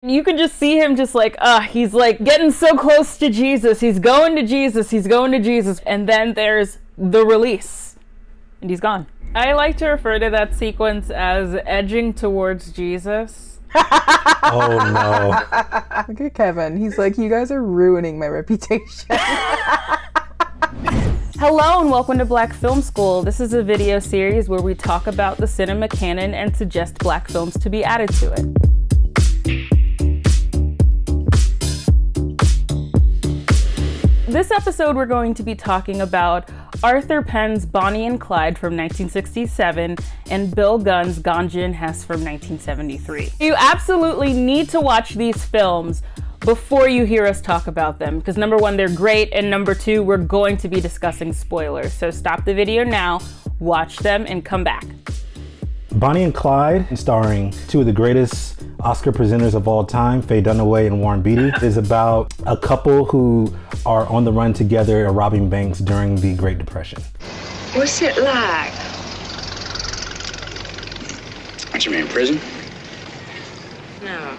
You can just see him just like, he's like getting so close to Jesus. He's going to Jesus. He's going to Jesus. And then there's the release. And he's gone. I like to refer to that sequence as edging towards Jesus. Oh, no. Look at Kevin. He's like, you guys are ruining my reputation. Hello and welcome to Black Film School. This is a video series where we talk about the cinema canon and suggest black films to be added to it. This episode, we're going to be talking about Arthur Penn's Bonnie and Clyde from 1967 and Bill Gunn's Ganja and Hess from 1973. You absolutely need to watch these films before you hear us talk about them, because number one, they're great, and number two, we're going to be discussing spoilers. So stop the video now, watch them, and come back. Bonnie and Clyde, starring two of the greatest Oscar presenters of all time, Faye Dunaway and Warren Beatty, is about a couple who are on the run together and robbing banks during the Great Depression. What's it like? Aren't you in prison? No.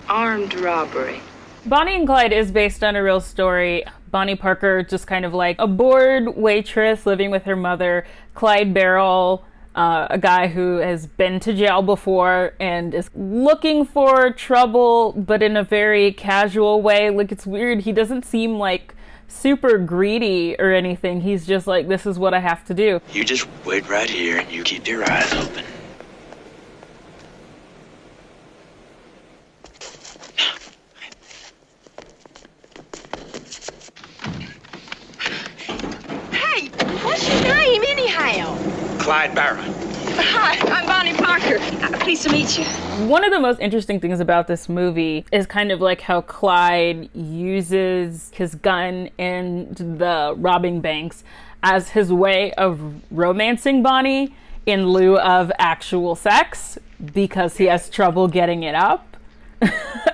Armed robbery. Bonnie and Clyde is based on a real story. Bonnie Parker, just kind of like a bored waitress living with her mother. Clyde Barrel, a guy who has been to jail before and is looking for trouble, but in a very casual way. Like, it's weird. He doesn't seem like super greedy or anything. He's just like, this is what I have to do. You just wait right here and you keep your eyes open. Hey, what's your name anyhow? Clyde Barron. Hi, I'm Bonnie Parker. Pleased to meet you. One of the most interesting things about this movie is kind of like how Clyde uses his gun and the robbing banks as his way of romancing Bonnie in lieu of actual sex because he has trouble getting it up.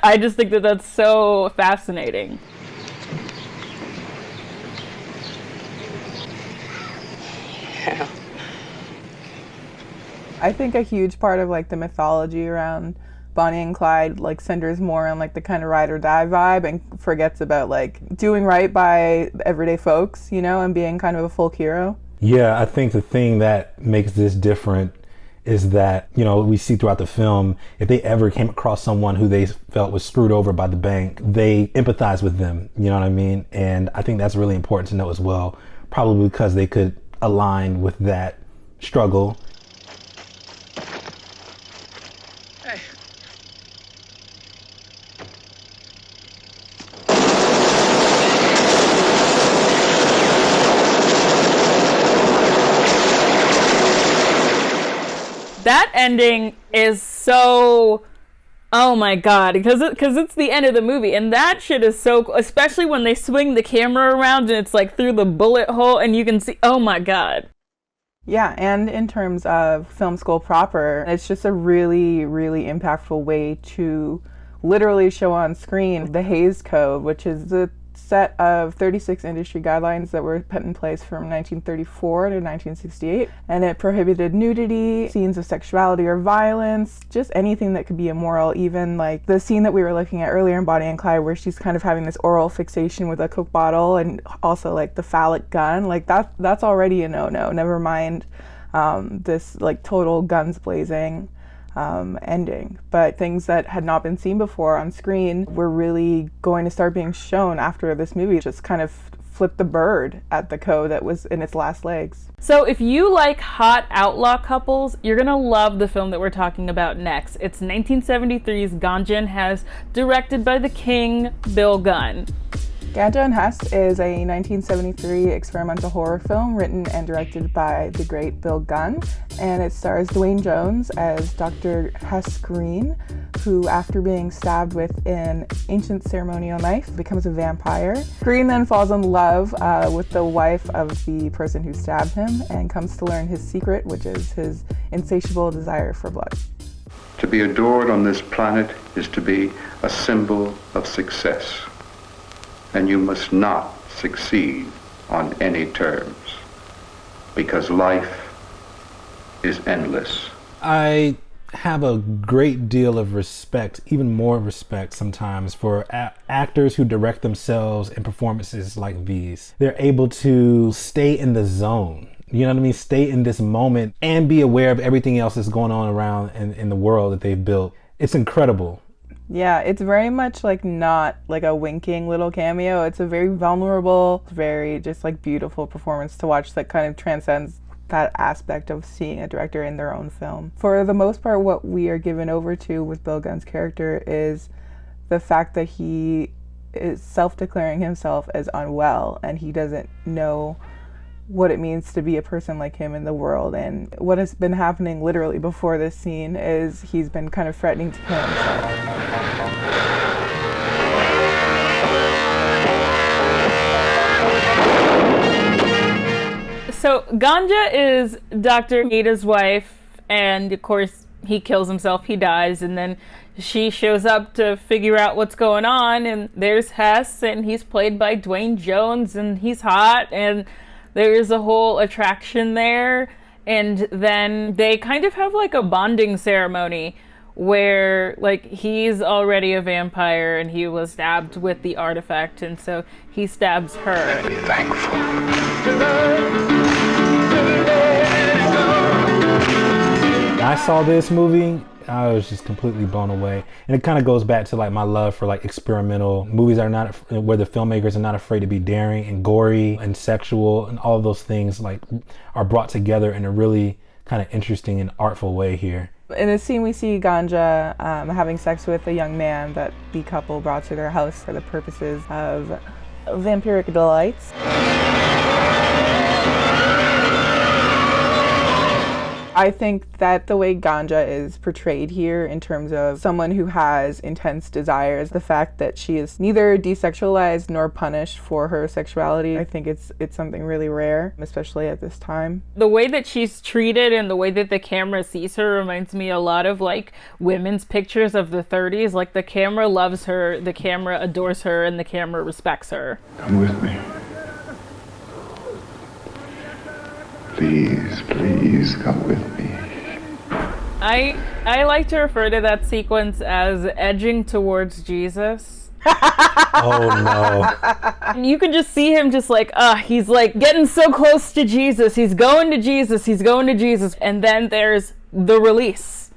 I just think that that's so fascinating. Yeah. I think a huge part of like the mythology around Bonnie and Clyde like centers more on like the kind of ride or die vibe and forgets about like doing right by everyday folks, you know, and being kind of a folk hero. Yeah, I think the thing that makes this different is that, you know, we see throughout the film, if they ever came across someone who they felt was screwed over by the bank, they empathize with them, you know what I mean? And I think that's really important to know as well, probably because they could align with that struggle. That ending is so, oh my god, because it's the end of the movie, and that shit is so cool, especially when they swing the camera around and it's like through the bullet hole and you can see, oh my god. Yeah, and in terms of film school proper, it's just a really, really impactful way to literally show on screen the Hays Code, which is the set of 36 industry guidelines that were put in place from 1934 to 1968, and it prohibited nudity, scenes of sexuality or violence, just anything that could be immoral. Even like the scene that we were looking at earlier in Bonnie and Clyde where she's kind of having this oral fixation with a Coke bottle, and also like the phallic gun, like that's already a no-no, never mind this like total guns blazing ending. But things that had not been seen before on screen were really going to start being shown after this movie just kind of flipped the bird at the code that was in its last legs. So if you like hot outlaw couples, you're gonna love the film that we're talking about next. It's 1973's Ganja and Hess, directed by the king, Bill Gunn. Ganja and Hess is a 1973 experimental horror film written and directed by the great Bill Gunn, and it stars Dwayne Jones as Dr. Hess Green, who, after being stabbed with an ancient ceremonial knife, becomes a vampire. Green then falls in love with the wife of the person who stabbed him and comes to learn his secret, which is his insatiable desire for blood. To be adored on this planet is to be a symbol of success. And you must not succeed on any terms, because life is endless. I have a great deal of respect, even more respect sometimes, for actors who direct themselves in performances like these. They're able to stay in the zone. You know what I mean? Stay in this moment and be aware of everything else that's going on around in the world that they've built. It's incredible. Yeah, it's very much like not like a winking little cameo. It's a very vulnerable, very just like beautiful performance to watch that kind of transcends that aspect of seeing a director in their own film. For the most part, what we are given over to with Bill Gunn's character is the fact that he is self-declaring himself as unwell and he doesn't know what it means to be a person like him in the world. And what has been happening literally before this scene is he's been kind of threatening to kill himself. So Ganja is Dr. Ada's wife, and of course he kills himself, he dies, and then she shows up to figure out what's going on, and there's Hess, and he's played by Dwayne Jones, and he's hot, and there's a whole attraction there. And then they kind of have like a bonding ceremony where like he's already a vampire and he was stabbed with the artifact, and so he stabs her. Be thankful. I saw this movie, I was just completely blown away. And it kind of goes back to like my love for like experimental movies that are not, where the filmmakers are not afraid to be daring and gory and sexual, and all of those things like are brought together in a really kind of interesting and artful way here. In this scene, we see Ganja having sex with a young man that the couple brought to their house for the purposes of vampiric delights. I think that the way Ganja is portrayed here in terms of someone who has intense desires, the fact that she is neither desexualized nor punished for her sexuality, I think it's something really rare, especially at this time. The way that she's treated and the way that the camera sees her reminds me a lot of like women's pictures of the 30s. Like the camera loves her, the camera adores her, and the camera respects her. Come with me. Please, please come with me. I like to refer to that sequence as edging towards Jesus. Oh no. And you can just see him just like, he's like getting so close to Jesus. He's going to Jesus. He's going to Jesus. And then there's the release.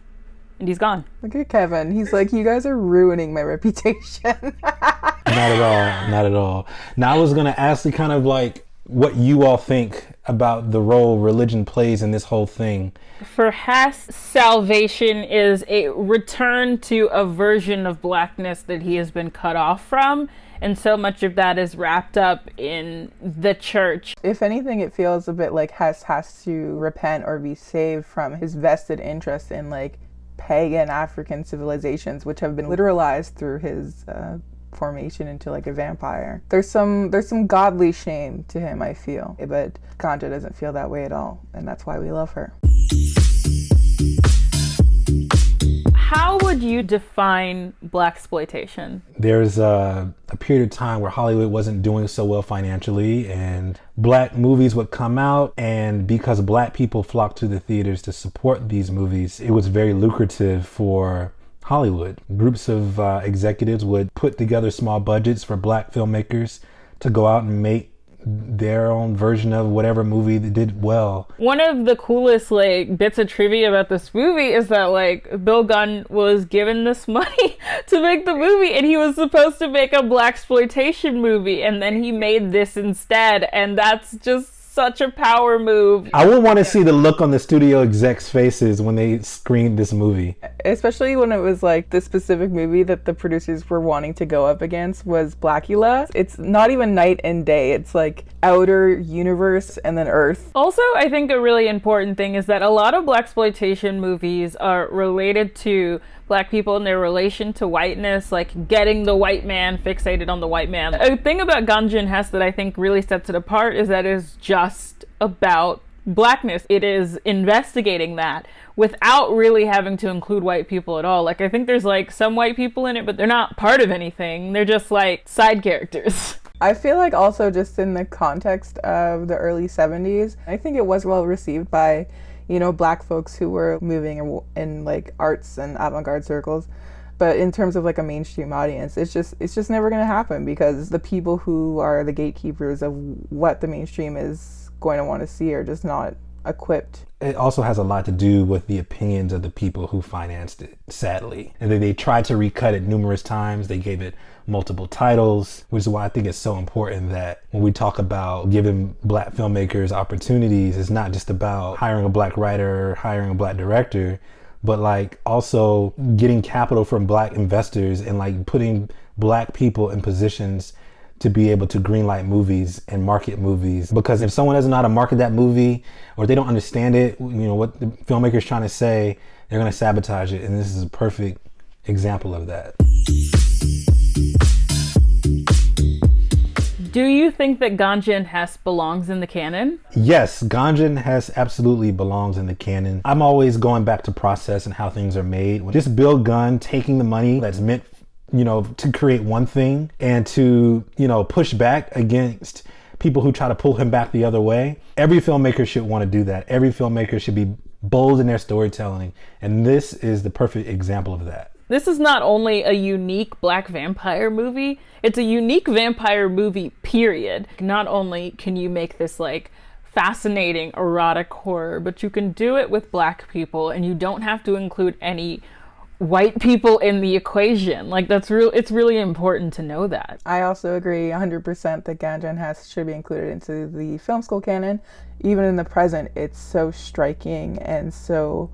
And he's gone. Look at Kevin. He's like, you guys are ruining my reputation. Not at all. Not at all. Now I was going to ask you kind of like what you all think about the role religion plays in this whole thing. For Hess, salvation is a return to a version of blackness that he has been cut off from. And so much of that is wrapped up in the church. If anything, it feels a bit like Hess has to repent or be saved from his vested interest in like pagan African civilizations, which have been literalized through his formation into like a vampire. There's some godly shame to him, I feel, but Ganja doesn't feel that way at all, and that's why we love her. How would you define blaxploitation? There's a period of time where Hollywood wasn't doing so well financially, and black movies would come out, and because black people flocked to the theaters to support these movies, it was very lucrative for Hollywood. Groups of executives would put together small budgets for black filmmakers to go out and make their own version of whatever movie that did well. One of the coolest like bits of trivia about this movie is that like Bill Gunn was given this money to make the movie, and he was supposed to make a blaxploitation movie, and then he made this instead, and that's just such a power move. I would want to see the look on the studio execs' faces when they screened this movie. Especially when it was like the specific movie that the producers were wanting to go up against was Blackula. It's not even night and day. It's like outer universe and then Earth. Also, I think a really important thing is that a lot of blaxploitation movies are related to black people and their relation to whiteness, like getting the white man, fixated on the white man. A thing about Ganja and Hess that I think really sets it apart is that it's just about blackness. It is investigating that without really having to include white people at all. Like I think there's like some white people in it, but they're not part of anything. They're just like side characters. I feel like also just in the context of the early 70s, I think it was well received by you know, black folks who were moving in like arts and avant-garde circles. But in terms of like a mainstream audience, it's just never going to happen, because the people who are the gatekeepers of what the mainstream is going to want to see are just not equipped. It also has a lot to do with the opinions of the people who financed it, sadly. And they tried to recut it numerous times. They gave it multiple titles, which is why I think it's so important that when we talk about giving black filmmakers opportunities, it's not just about hiring a black writer, hiring a black director, but like also getting capital from black investors and like putting black people in positions to be able to greenlight movies and market movies. Because if someone doesn't know how to market that movie, or they don't understand it, you know, what the filmmaker's trying to say, they're gonna sabotage it. And this is a perfect example of that. Do you think that Ganja and Hess belongs in the canon? Yes, Ganja and Hess absolutely belongs in the canon. I'm always going back to process and how things are made. This Bill Gunn taking the money that's meant, you know, to create one thing and to, you know, push back against people who try to pull him back the other way. Every filmmaker should want to do that. Every filmmaker should be bold in their storytelling. And this is the perfect example of that. This is not only a unique black vampire movie, it's a unique vampire movie, period. Not only can you make this like fascinating erotic horror, but you can do it with black people, and you don't have to include any white people in the equation. Like it's really important to know that. I also agree 100% that Ganja and Hess should be included into the film school canon. Even in the present, it's so striking and so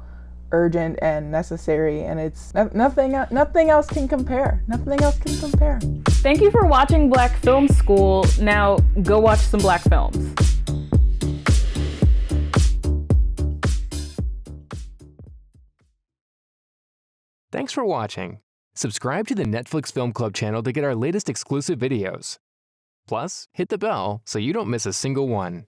urgent and necessary, and it's nothing else can compare. Nothing else can compare. Thank you for watching Black Film School. Now go watch some black films. Thanks for watching. Subscribe to the Netflix Film Club channel to get our latest exclusive videos. Plus, hit the bell so you don't miss a single one.